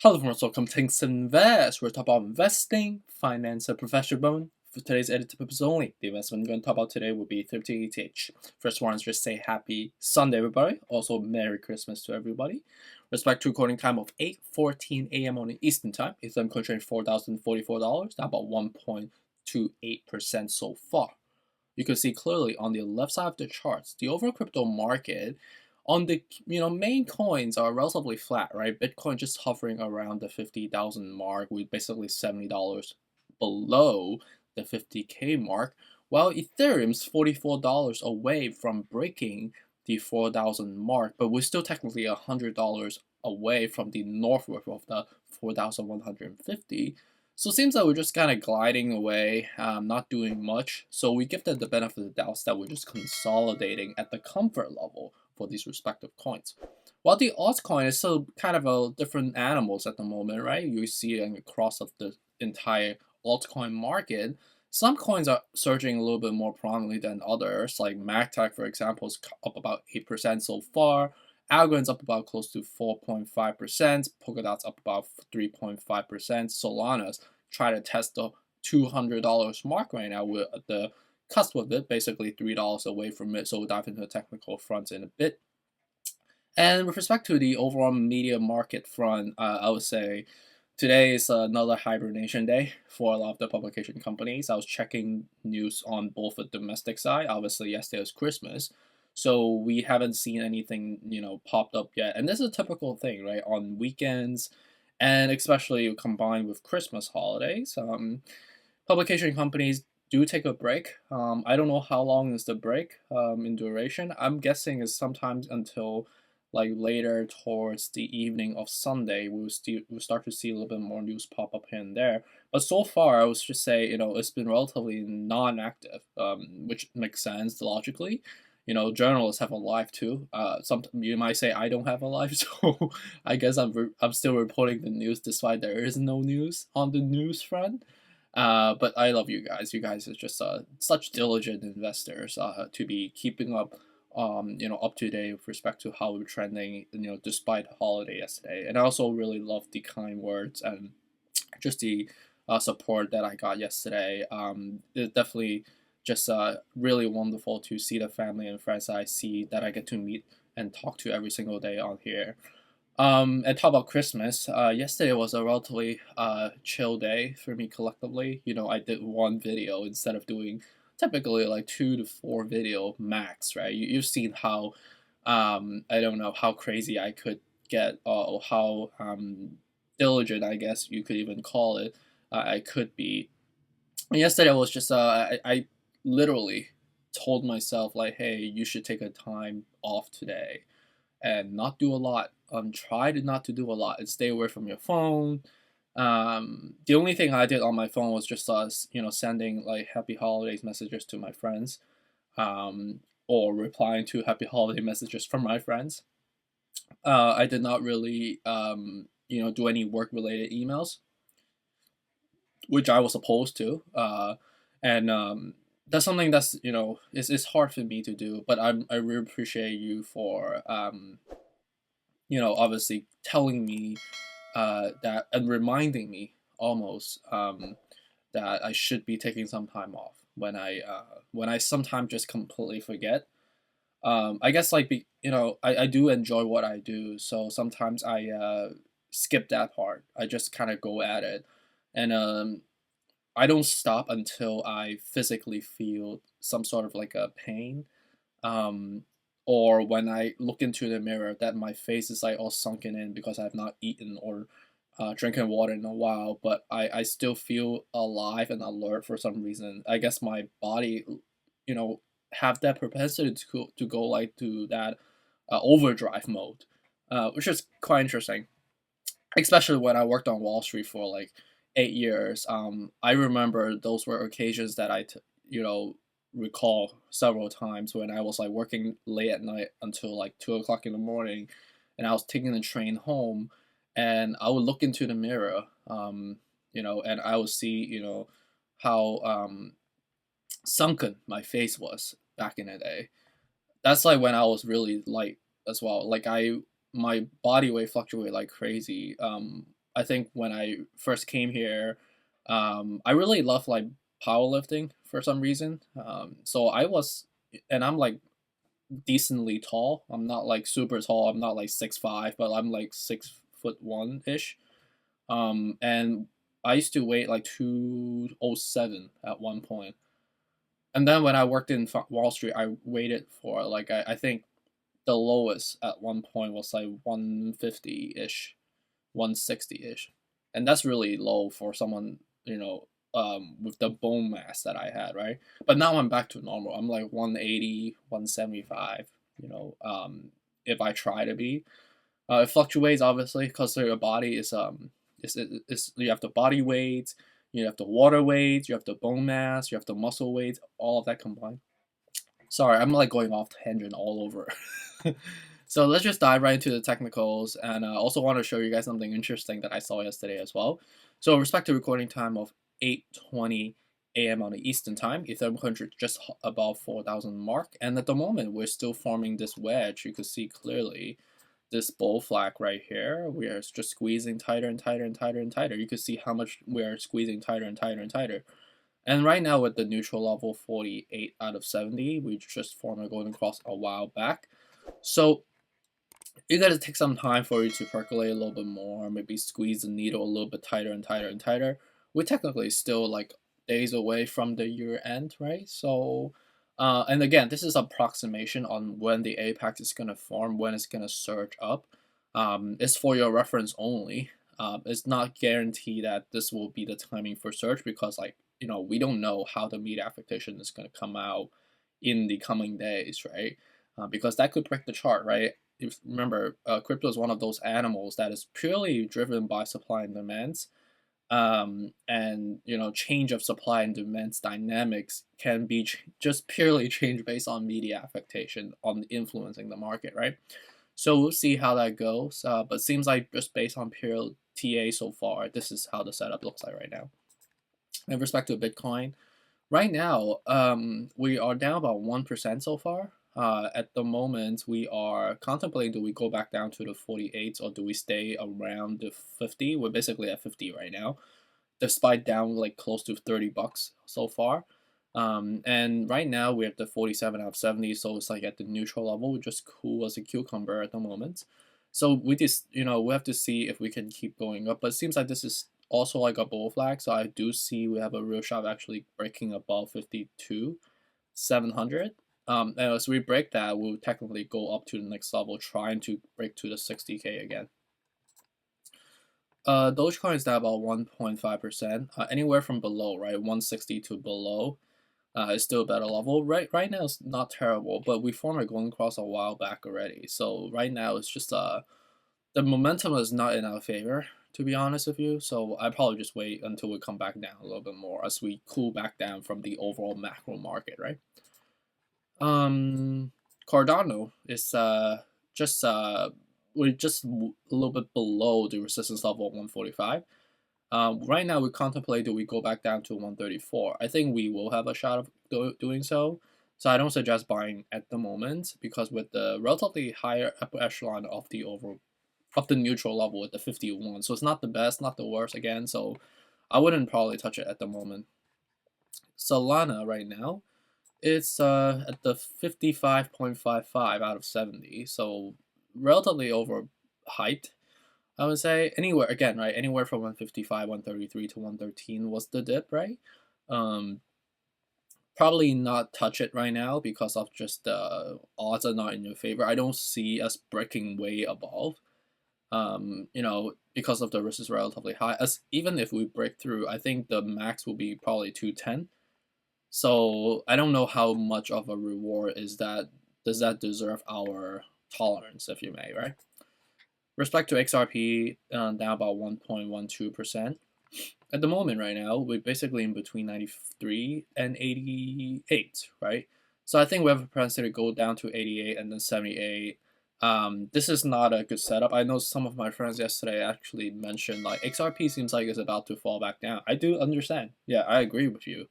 Hello everyone, welcome to Things to Invest. We're talking about investing, finance, and professional bone. For today's edited purpose only, the investment I'm going to talk about today will be 13 ETH. First one is just say happy Sunday, everybody. Also, Merry Christmas to everybody. Respect to recording time of 8:14 a.m. on the Eastern Time. Ethereum coin trading $4,044, down about 1.28% so far. You can see clearly on the left side of the charts, the overall crypto market on the main coins are relatively flat, right? Bitcoin just hovering around the 50,000 mark, with basically $70 below the 50K mark, while Ethereum's $44 away from breaking the 4,000 mark, but we're still technically $100 away from the northward of the 4,150. So it seems like we're just kind of gliding away, not doing much. So we give them the benefit of the doubt that we're just consolidating at the comfort level for these respective coins. While the altcoin is still kind of a different animals at the moment, right? You see it across of the entire altcoin market. Some coins are surging a little bit more prominently than others, like MagTech, for example, is up about 8% so far. Algorand's up about close to 4.5%. Polkadot's up about 3.5%. Solana's trying to test the $200 mark right now. We're at the cusp of it, basically $3 away from it. So we'll dive into the technical fronts in a bit. And with respect to the overall media market front, I would say today is another hibernation day for a lot of the publication companies. I was checking news on both the domestic side. Obviously, yesterday was Christmas, so we haven't seen anything, popped up yet. And this is a typical thing, right? On weekends, and especially combined with Christmas holidays, publication companies do take a break. I don't know how long is the break in duration. I'm guessing is sometimes until like later towards the evening of Sunday. We'll start to see a little bit more news pop up here and there. But so far, I would just say it's been relatively non-active, which makes sense logically. Journalists have a life too. Some you might say I don't have a life, so I guess I'm still reporting the news despite there is no news on the news front. But I love you guys. You guys are just such diligent investors to be keeping up, up to date with respect to how we're trending, despite the holiday yesterday. And I also really love the kind words and just the support that I got yesterday. It's definitely just really wonderful to see the family and friends that I see that I get to meet and talk to every single day on here. And talk about Christmas. Yesterday was a relatively chill day for me collectively. I did one video instead of doing typically like 2 to 4 video max, right? You've seen how I don't know how crazy I could get, or how diligent, I guess you could even call it, I could be. And yesterday was just I literally told myself like, hey, you should take a time off today and not do a lot. Try to not to do a lot and stay away from your phone. The only thing I did on my phone was just sending like happy holidays messages to my friends, or replying to happy holiday messages from my friends. I did not really do any work related emails, which I was supposed to. And that's something that's it's hard for me to do, but I really appreciate you for obviously telling me that and reminding me almost that I should be taking some time off when I sometimes just completely forget. I guess like I do enjoy what I do, so sometimes I skip that part. I just kind of go at it, and I don't stop until I physically feel some sort of like a pain, um, or when I look into the mirror that my face is like all sunken in because I've not eaten or drinking water in a while, but I still feel alive and alert for some reason. I guess my body, you know, have that propensity to go like to that overdrive mode, which is quite interesting, especially when I worked on Wall Street for like 8 years. I remember those were occasions that recall several times when I was like working late at night until like 2 o'clock in the morning, and I was taking the train home, and I would look into the mirror, and I would see, how sunken my face was back in the day. That's like when I was really light as well. Like my body weight fluctuated like crazy. I think when I first came here, I really love like powerlifting for some reason. So I was, and I'm like decently tall. I'm not like super tall. I'm not like 6'5", but I'm like 6'1" ish. And I used to weigh like 207 at one point. And then when I worked in Wall Street, I waited for like I think the lowest at one point was like 150 ish, 160 ish, and that's really low for someone with the bone mass that I had, right? But now I'm back to normal. I'm like 180, 175. If I try to be, it fluctuates obviously because your body is you have the body weight, you have the water weight, you have the bone mass, you have the muscle weight, all of that combined. Sorry, I'm like going off tangent all over. So let's just dive right into the technicals, and I also want to show you guys something interesting that I saw yesterday as well. So with respect to recording time of 8:20 a.m. on the Eastern time, Ethereum country just above 4,000 mark, and at the moment we're still forming this wedge. You can see clearly this bull flag right here. We are just squeezing tighter and tighter and tighter and tighter. You can see how much we are squeezing tighter and tighter and tighter. And right now with the neutral level 48 out of 70, we just formed a golden cross a while back. So you gotta take some time for it to percolate a little bit more, maybe squeeze the needle a little bit tighter and tighter and tighter. We're technically still like days away from the year end, right? So, and again, this is approximation on when the apex is gonna form, when it's gonna surge up. It's for your reference only. It's not guaranteed that this will be the timing for surge because, like, we don't know how the media affectation is gonna come out in the coming days, right? Because that could break the chart, right? If remember, crypto is one of those animals that is purely driven by supply and demands, and change of supply and demands dynamics can be just purely changed based on media affectation on influencing the market, right? So we'll see how that goes. But seems like just based on pure TA so far, this is how the setup looks like right now. In respect to Bitcoin, right now, we are down about 1% so far. At the moment, we are contemplating, do we go back down to the 48 or do we stay around the 50? We're basically at 50 right now, despite down like close to $30 so far. And right now we're at the 47 out of 70, so it's like at the neutral level, just cool as a cucumber at the moment. So we just, we have to see if we can keep going up, but it seems like this is also like a bull flag, so I do see we have a real shot of actually breaking above 52,700. And as we break that, we'll technically go up to the next level, trying to break to the 60K again. Dogecoin is down about 1.5%. Anywhere from below, right, 160 to below, is still a better level. Right now it's not terrible, but we formed a golden cross a while back already. So right now it's just the momentum is not in our favor, to be honest with you. So I probably just wait until we come back down a little bit more as we cool back down from the overall macro market, right? Cardano is just we're just a little bit below the resistance level of 145. Right now we contemplate, do we go back down to 134? I think we will have a shot of doing so. So I don't suggest buying at the moment because with the relatively higher upper echelon of the neutral level at the 51, so it's not the best, not the worst again. So I wouldn't probably touch it at the moment. Solana right now, it's at the 55.55 out of 70, so relatively overhyped, I would say. Anywhere again, right? Anywhere from 155, 133 to 113 was the dip, right? Probably not touch it right now because of just the odds are not in your favor. I don't see us breaking way above. Because of the risk is relatively high. As even if we break through, I think the max will be probably 210. So I don't know how much of a reward is that. Does that deserve our tolerance, if you may, right? Respect to XRP, down about 1.12%. At the moment right now, we're basically in between 93 and 88, right? So I think we have a propensity to go down to 88 and then 78. This is not a good setup. I know some of my friends yesterday actually mentioned like XRP seems like it's about to fall back down. I do understand. Yeah, I agree with you.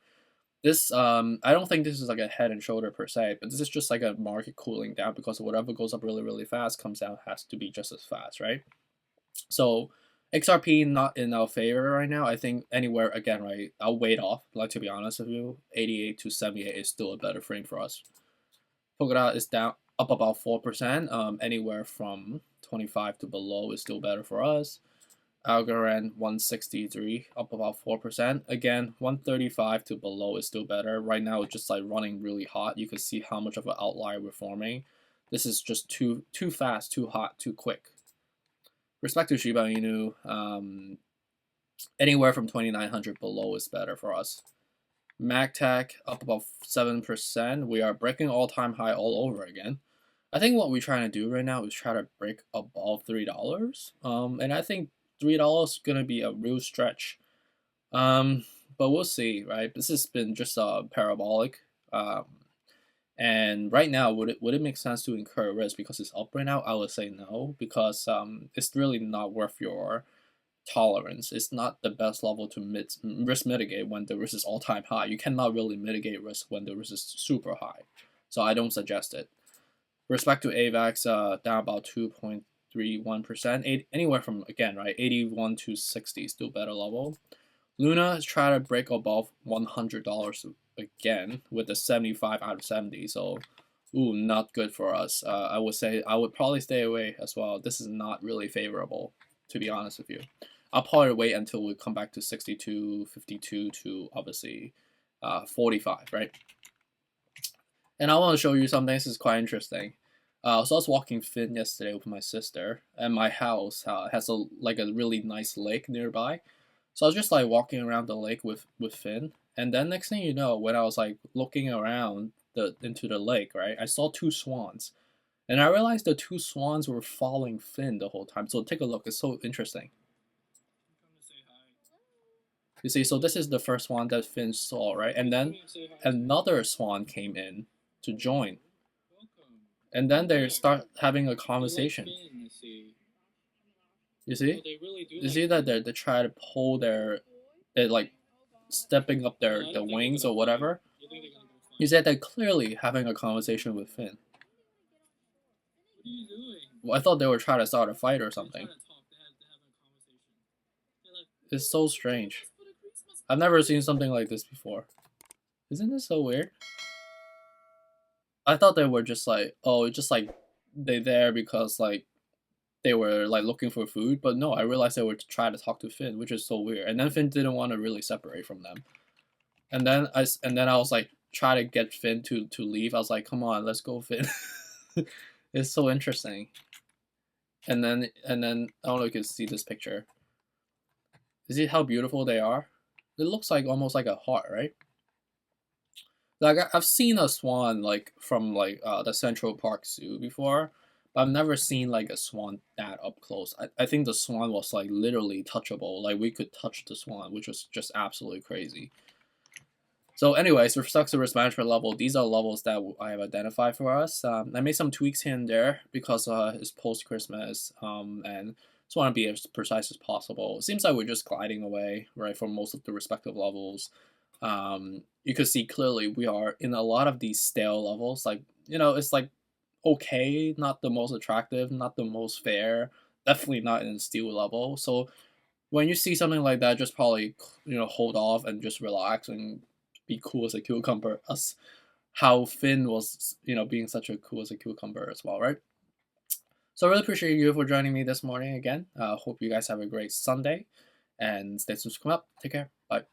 This I don't think this is like a head and shoulder per se, but this is just like a market cooling down because whatever goes up really, really fast comes down has to be just as fast, right? So XRP not in our favor right now. I think anywhere again, right? I'll wait off. Like to be honest with you, 88 to 78 is still a better frame for us. Polkadot is down up about 4%. Anywhere from 25 to below is still better for us. ALGORAND 163 up about 4%. Again, 135 to below is still better. Right now it's just like running really hot. You can see how much of an outlier we're forming. This is just too fast, too hot, too quick. Respect to Shiba Inu, anywhere from 2,900 below is better for us. MagTech up about 7%. We are breaking all-time high all over again. I think what we're trying to do right now is try to break above $3. And I think $3 is gonna be a real stretch. But we'll see, right? This has been just parabolic. And right now, would it make sense to incur risk because it's up right now? I would say no, because it's really not worth your tolerance. It's not the best level to risk mitigate when the risk is all-time high. You cannot really mitigate risk when the risk is super high. So I don't suggest it. Respect to AVAX, down about 2.31%. Anywhere from, again, right, 81 to 60 still better level. Luna is trying to break above $100 again with a 75 out of 70. So, ooh, not good for us. I would say I would probably stay away as well. This is not really favorable, to be honest with you. I'll probably wait until we come back to 62, 52 to obviously 45, right? And I want to show you something. This is quite interesting. So I was walking Finn yesterday with my sister, and my house has a really nice lake nearby. So I was just like walking around the lake with Finn, and then next thing you know, when I was like looking around into the lake, right, I saw two swans, and I realized the two swans were following Finn the whole time. So take a look; it's so interesting. You see, so this is the first one that Finn saw, right, and then another swan came in to join, and then they start having a conversation. You see? You see that they try to pull they're like stepping up their wings or whatever. You said they're clearly having a conversation with Finn. Well, I thought they were trying to start a fight or something. It's so strange. I've never seen something like this before. Isn't this so weird? I thought they were just like, oh, just like they there because like they were like looking for food, but no, I realized they were trying to talk to Finn, which is so weird. And then Finn didn't want to really separate from them. And then I was like try to get Finn to leave. I was like, come on, let's go, Finn. It's so interesting. And then I don't know if you can see this picture. You see how beautiful they are? It looks like almost like a heart, right? Like I've seen a swan like from like the Central Park Zoo before, but I've never seen like a swan that up close. I think the swan was like literally touchable. Like we could touch the swan, which was just absolutely crazy. So anyways, with respect to risk management level, these are levels that I have identified for us. I made some tweaks here and there because it's post-Christmas and just want to be as precise as possible. It seems like we're just gliding away, right, from most of the respective levels. You could see clearly we are in a lot of these stale levels. Like, you know, it's like okay, not the most attractive, not the most fair, definitely not in the steal level. So when you see something like that, just probably, you know, hold off and just relax and be cool as a cucumber. As how Finn was, you know, being such a cool as a cucumber as well, right? So I really appreciate you for joining me this morning again. Hope you guys have a great Sunday and stay tuned to come up. Take care. Bye.